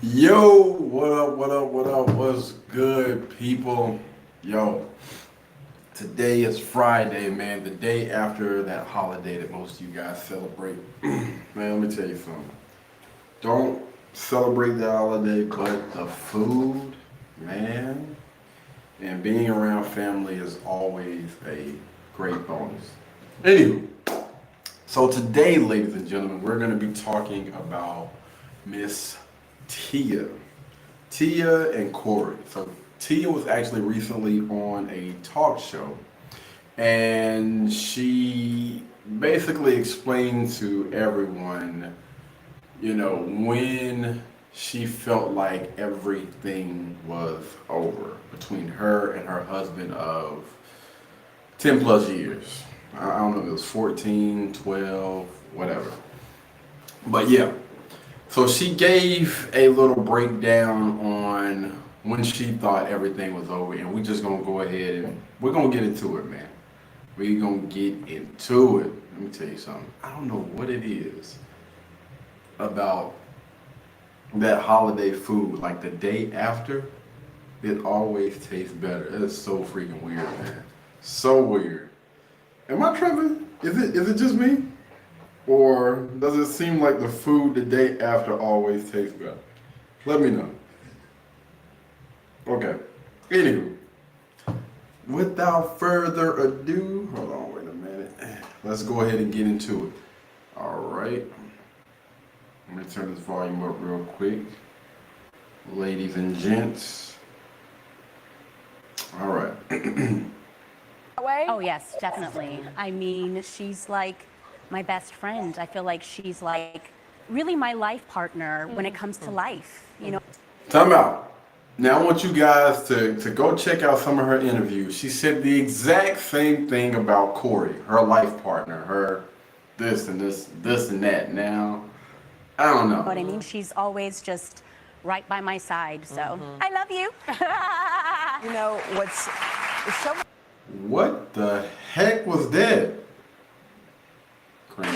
Yo, what up, what up, what up, what's good, people? Yo, today is Friday, man, the day after that holiday that most of you guys celebrate. Man, let me tell you something. Don't celebrate that holiday, but the food, man, and being around family is always a great bonus. Anywho, so today, ladies and gentlemen, we're going to be talking about Miss Tia. Tia and Corey. So Tia was actually recently on a talk show and she basically explained to everyone, when she felt like everything was over between her and her husband of 10 plus years. I don't know if it was 14, 12, whatever. But yeah, so she gave a little breakdown on when she thought everything was over, and we just gonna go ahead and we're gonna get into it, man. We gonna get into it. Let me tell you something. I don't know what it is about that holiday food. Like the day after, it always tastes better. It is so freaking weird, man. So weird. Am I tripping? Is it just me? Or does it seem like the food the day after always tastes better? Let me know. Okay. Anywho, without further ado, hold on, wait a minute. Let's go ahead and get into it. All right. Let me turn this volume up real quick. Ladies and gents. All right. Oh, yes, definitely. I mean, she's like my best friend. I feel like she's like really my life partner when it comes to life, you know? Time out. Now I want you guys to go check out some of her interviews. She said the exact same thing about Corey, her life partner, her this and this and that. Now, I don't know. What I mean, she's always just right by my side. So I love you. You know, it's so What the heck was that? Crazy.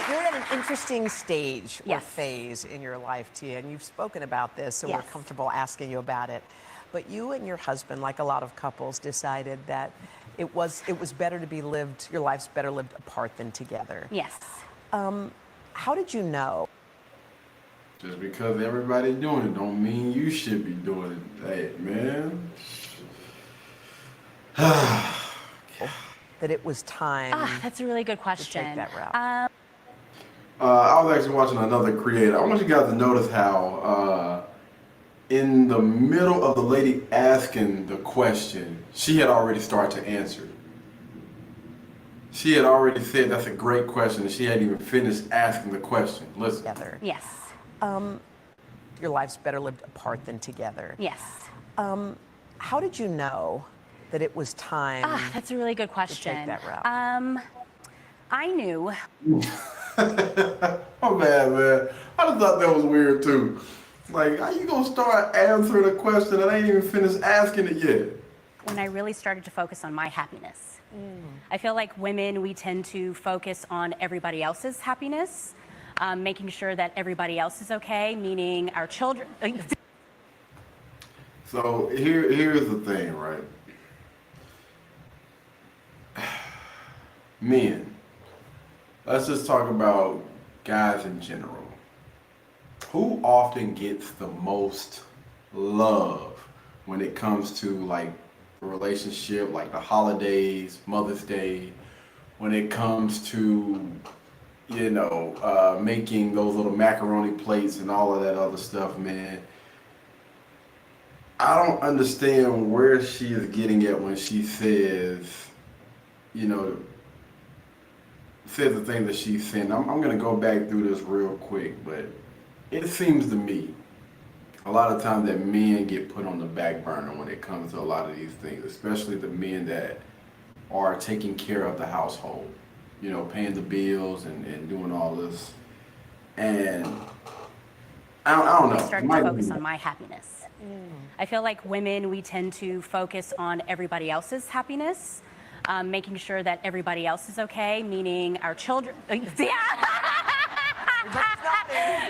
you're at an interesting stage or Yes. phase in your life, Tia, and you've spoken about this, so Yes. we're comfortable asking you about it. But you and your husband, like a lot of couples, decided that it was better to be lived, your life's better lived apart than together. Yes. How did you know? Just because everybody's doing it don't mean you should be doing it. Hey, man. That it was time That's a really good to question. take that route? I was actually watching another creator. I want you guys to notice how in the middle of the lady asking the question, she had already started to answer. She had already said that's a great question, and she hadn't even finished asking the question. Listen. Together. Yes. Your life's better lived apart than together. Yes. How did you know that it was time That's a really good to question. take that route? I knew. Oh man. I just thought that was weird too. Like, how you gonna start answering a question and I ain't even finished asking it yet? When I really started to focus on my happiness. I feel like women, we tend to focus on everybody else's happiness, making sure that everybody else is okay, meaning our children. So here's the thing, right? Men. Let's just talk about guys in general. Who often gets the most love when it comes to like a relationship, like the holidays, Mother's Day, when it comes to, making those little macaroni plates and all of that other stuff, man. I don't understand where she is getting at when she says, you know, says the thing that she's saying. I'm going to go back through this real quick, but it seems to me a lot of times that men get put on the back burner when it comes to a lot of these things, especially the men that are taking care of the household, paying the bills and doing all this. And I don't know. I started to focus on my happiness. I feel like women, we tend to focus on everybody else's happiness, making sure that everybody else is okay, meaning our children.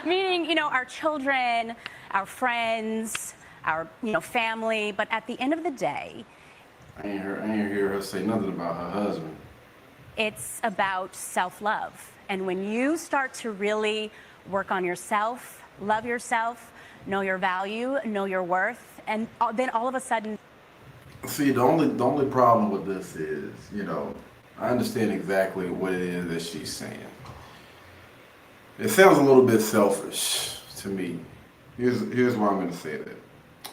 Meaning, our children, our friends, our, family. But at the end of the day, I ain't hear her say nothing about her husband. it's about self-love. And when you start to really work on yourself, love yourself, know your value, know your worth, and then all of a sudden, See, the only problem with this is, I understand exactly what it is that she's saying. It sounds a little bit selfish to me. Here's why I'm going to say that.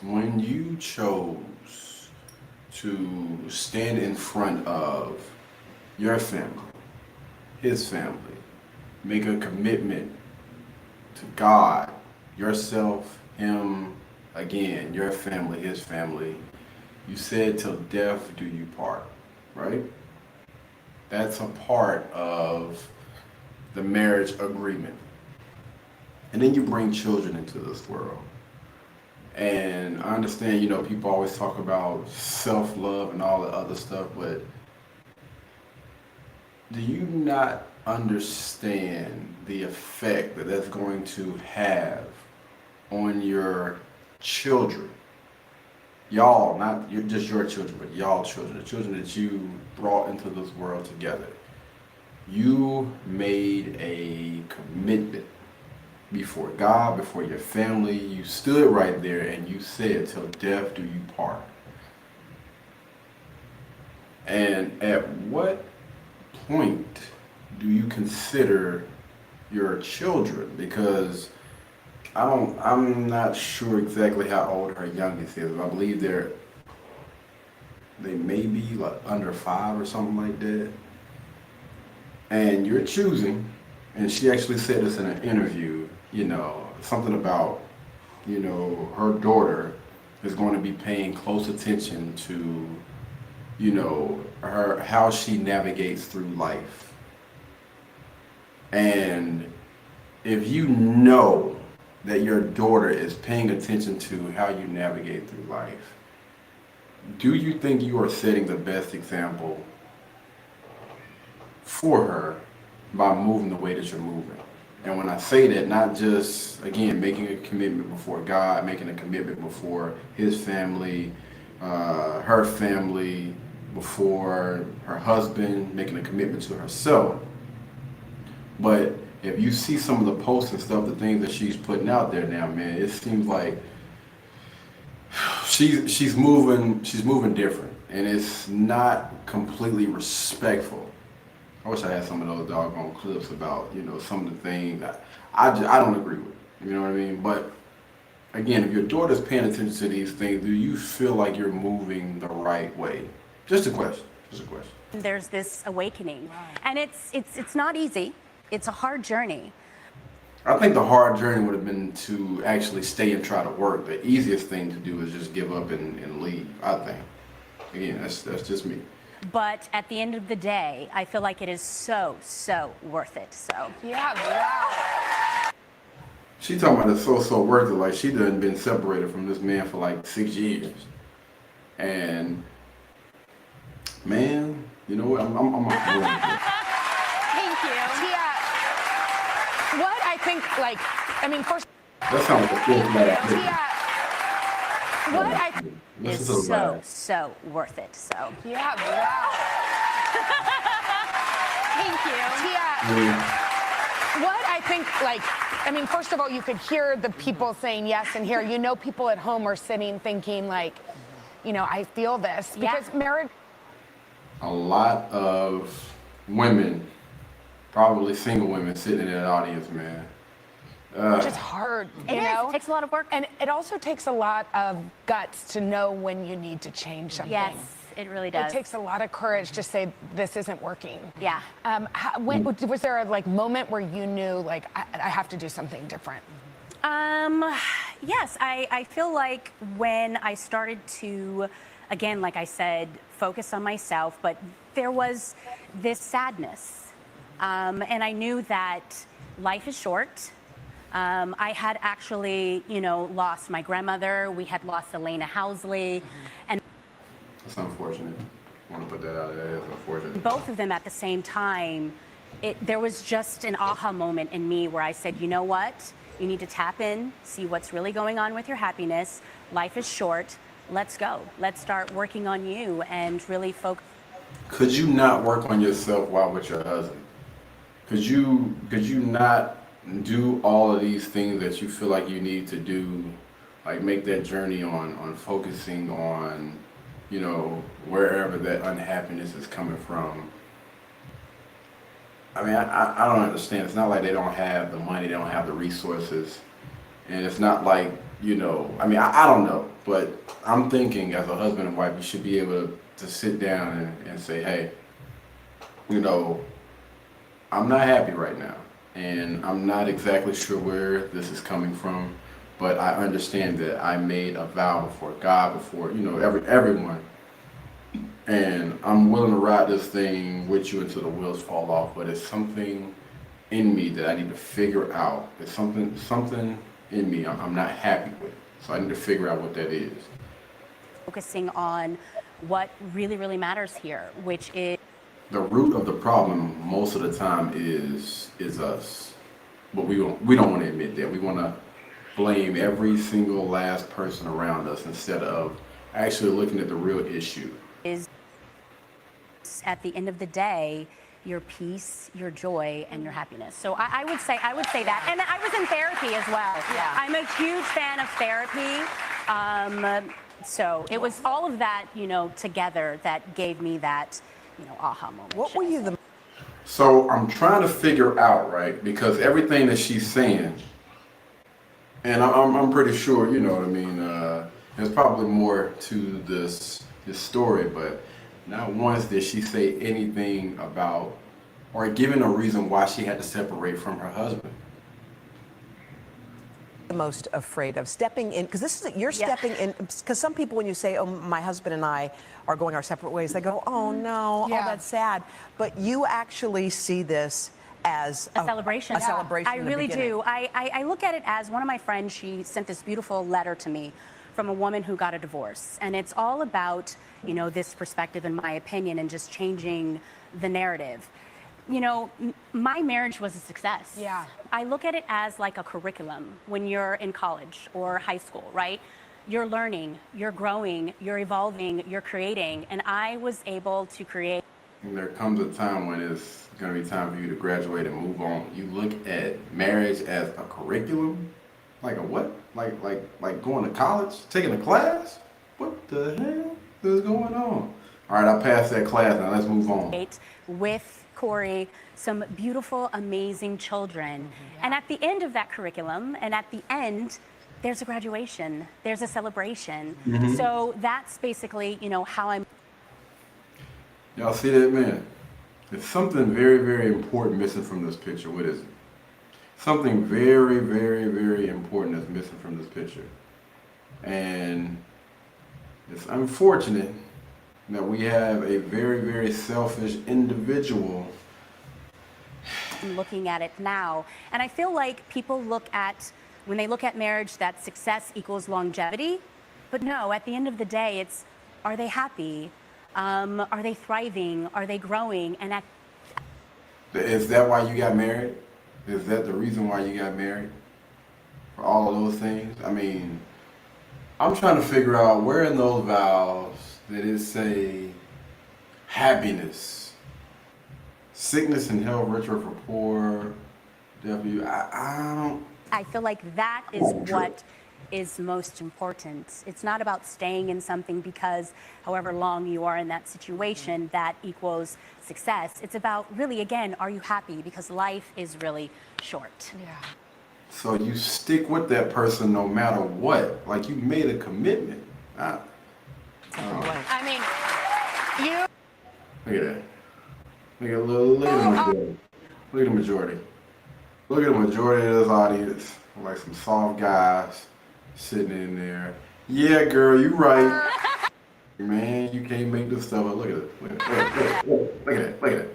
When you chose to stand in front of your family, his family, make a commitment to God, yourself, him, again, your family, his family, you said till death do you part, right? That's a part of the marriage agreement. And then you bring children into this world. And I understand, people always talk about self-love and all the other stuff, but do you not understand the effect that that's going to have on your children? Y'all, not just your children, but y'all children, the children that you brought into this world together. You made a commitment before God, before your family. You stood right there and you said, till death do you part. And at what point do you consider your children? Because I'm not sure exactly how old her youngest is. I believe they may be like under 5 or something like that. And you're choosing, and she actually said this in an interview, something about, her daughter is going to be paying close attention to, her, how she navigates through life. And if you know that your daughter is paying attention to how you navigate through life, do you think you are setting the best example for her by moving the way that you're moving? And when I say that, not just, again, making a commitment before God, making a commitment before his family, her family, before her husband, making a commitment to herself. But if you see some of the posts and stuff, the things that she's putting out there now, man, it seems like she's moving different, and it's not completely respectful. I wish I had some of those doggone clips about, some of the things that I don't agree with. You know what I mean? But again, if your daughter's paying attention to these things, do you feel like you're moving the right way? Just a question. there's this awakening. And it's not easy. It's a hard journey. I think the hard journey would have been to actually stay and try to work. The easiest thing to do is just give up and leave, I think. Again, that's just me. But at the end of the day, I feel like it is so worth it. So Yeah, wow. She talking about it's so worth it. Like, she done been separated from this man for like 6 years. And man, you know what? I'm thank you. Tia, what I think, first, that sounds like a full flat Tia, what I Is so worth it. So yeah, wow. thank you. Tia, what I think, first of all, you could hear the people saying yes, and here, people at home are sitting thinking, I feel this. Because marriage. A lot of women, probably single women, sitting in that audience, man. It's just hard, It takes a lot of work. And it also takes a lot of guts to know when you need to change something. Yes, it really does. It takes a lot of courage to say, this isn't working. Yeah. Was there a moment where you knew, I have to do something different? Yes, I feel like when I started to, again, like I said, focus on myself, but there was this sadness. And I knew that life is short. I had actually, lost my grandmother. We had lost Elena Housley. And That's unfortunate. I want to put that out there. It's unfortunate. both of them at the same time there was just an aha moment in me where I said, you know what? You need to tap in, see what's really going on with your happiness. Life is short. Let's go. Let's start working on you and really focus. Could you not work on yourself while with your husband? Could you not do all of these things that you feel like you need to do, like make that journey on focusing on, wherever that unhappiness is coming from? I mean, I don't understand. It's not like they don't have the money, they don't have the resources, and it's not like, I mean, I don't know, but I'm thinking as a husband and wife, you should be able to sit down and say, hey, I'm not happy right now, and I'm not exactly sure where this is coming from, but I understand that I made a vow before God, before everyone, and I'm willing to ride this thing with you until the wheels fall off. But it's something in me that I need to figure out. It's something in me I'm not happy with, so I need to figure out what that is. Focusing on what really, really matters here, which is The root of the problem most of the time is us, but we don't want to admit that. We want to blame every single last person around us instead of actually looking at the real issue. is at the end of the day, your peace, your joy, and your happiness. So I would say that. And I was in therapy as well. Yeah. I'm a huge fan of therapy. So it was all of that, together that gave me that, aha moment. What were you the So I'm trying to figure out, right, because everything that she's saying, and I'm pretty sure, you know what I mean, there's probably more to this story, but not once did she say anything about or given a reason why she had to separate from her husband. most afraid of stepping in? Because this is you're stepping in. Because some people, when you say, "Oh, my husband and I are going our separate ways," they go, "Oh no, oh that's sad." But you actually see this as a celebration. A celebration. I really do. I look at it as one of my friends. She sent this beautiful letter to me from a woman who got a divorce, and it's all about this perspective, in my opinion, and just changing the narrative. My marriage was a success. Yeah. I look at it as like a curriculum when you're in college or high school, right? You're learning, you're growing, you're evolving, you're creating, and I was able to create. And there comes a time when it's going to be time for you to graduate and move on. You look at marriage as a curriculum? Like a what? Like going to college? Taking a class? What the hell is going on? All right, I passed that class, now let's move on. With Corey, some beautiful, amazing children. And at the end of that curriculum, and at the end, there's a graduation, there's a celebration. So that's basically, how I'm. Y'all see that, man? There's something very, very important missing from this picture. What is it? Something very, very, very important that's missing from this picture. And it's unfortunate that we have a very, very selfish individual. I'm looking at it now, and I feel like people when they look at marriage, that success equals longevity. But no, at the end of the day, it's, are they happy? Are they thriving? Are they growing? And Is that why you got married? Is that the reason why you got married? For all of those things? I mean, I'm trying to figure out where in those vows did it say happiness, sickness and health, rich or for poor, I don't. I feel like that is what is most important. It's not about staying in something because however long you are in that situation, that equals success. It's about really, again, are you happy? Because life is really short. Yeah. So you stick with that person no matter what. Like you made a commitment. I mean, you. Look at that. Look at the majority. Look at the majority of this audience. Like some soft guys sitting in there. Yeah, girl, you right. Man, you can't make this stuff up. Look at it. Look at that.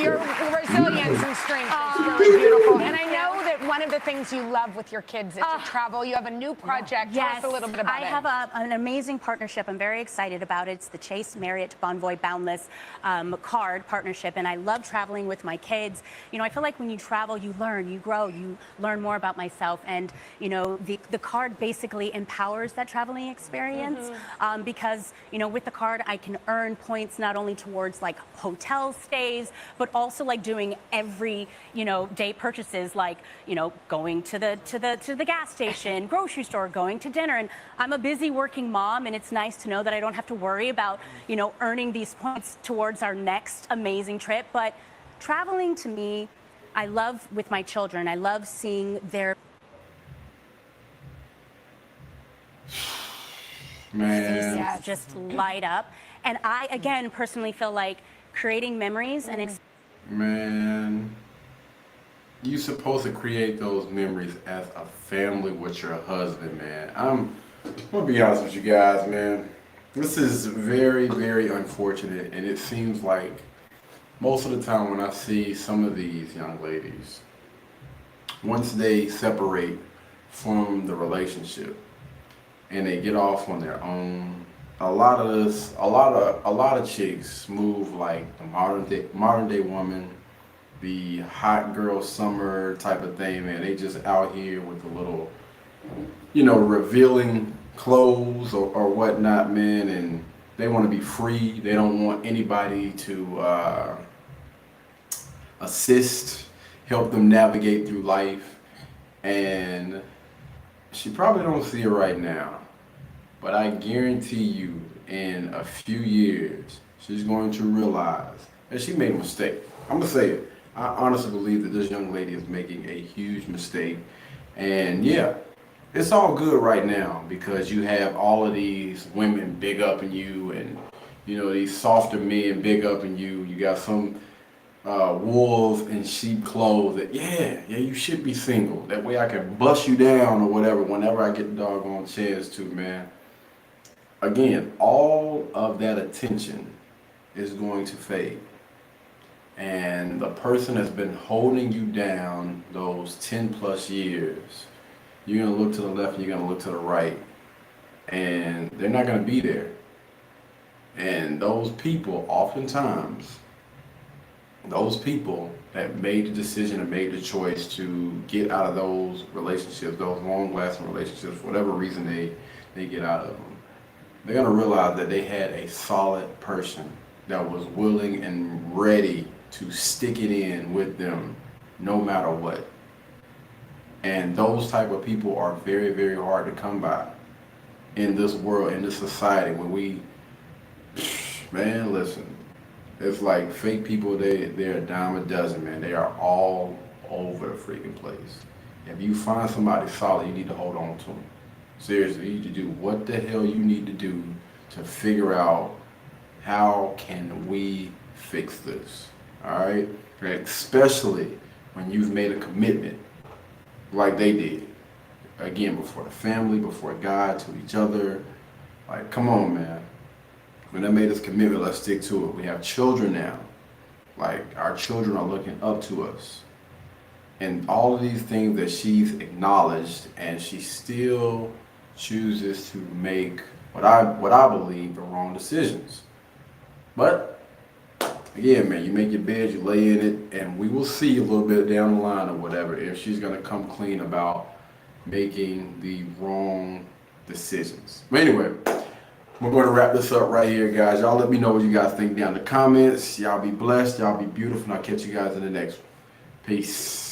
Your resilience and strength is really beautiful. And I know that one of of the things you love with your kids is to travel. You have a new project. Tell us a little bit about it. I have an amazing partnership. I'm very excited about it. It's the Chase Marriott Bonvoy Boundless card partnership, and I love traveling with my kids. You know, I feel like when you travel, you learn, you grow, you learn more about myself, and you know, the card basically empowers that traveling experience because you know, with the card, I can earn points not only towards like hotel stays, but also like doing every day purchases, like going to the gas station, grocery store, going to dinner. And I'm a busy working mom, and it's nice to know that I don't have to worry about earning these points towards our next amazing trip. But traveling, to me, I love with my children. I love seeing their faces just light up. And I, again, personally feel like creating memories and Man, you supposed to create those memories as a family with your husband, man. I'm gonna be honest with you guys, man. This is very, very unfortunate, and it seems like most of the time when I see some of these young ladies, once they separate from the relationship and they get off on their own, a lot of chicks move like the modern day woman, the hot girl summer type of thing, man. They just out here with the little, revealing clothes or whatnot, man, and they want to be free. They don't want anybody to assist, help them navigate through life. And she probably don't see it right now, but I guarantee you in a few years, she's going to realize that she made a mistake. I'm gonna say it. I honestly believe that this young lady is making a huge mistake. And yeah, it's all good right now because you have all of these women big upping you, and these softer men big upping you. You got some wolves in sheep clothes that you should be single. That way I can bust you down or whatever whenever I get the doggone chance to, man. Again, all of that attention is going to fade. And the person that's been holding you down those 10 plus years, you're going to look to the left and you're going to look to the right, and they're not going to be there. And those people, oftentimes, those people that made the decision and made the choice to get out of those relationships, those long-lasting relationships, for whatever reason they get out of them, they're going to realize that they had a solid person that was willing and ready to stick it in with them no matter what. And those type of people are very, very hard to come by in this world, in this society, when man, listen, it's like fake people, they're a dime a dozen, man. They are all over the freaking place. If you find somebody solid, you need to hold on to them. Seriously, you need to do what the hell you need to do to figure out how can we fix this, all right? Especially when you've made a commitment like they did. Again, before the family, before God, to each other. Like, come on, man. When they made this commitment, let's stick to it. We have children now. Like, our children are looking up to us. And all of these things that she's acknowledged, and she still chooses to make what I believe are wrong decisions. But again, man, you make your bed, you lay in it, and we will see a little bit down the line or whatever if she's gonna come clean about making the wrong decisions. But anyway, we're going to wrap this up right here, guys. Y'all let me know what you guys think down in the comments. Y'all be blessed, y'all be beautiful, and I'll catch you guys in the next one. Peace.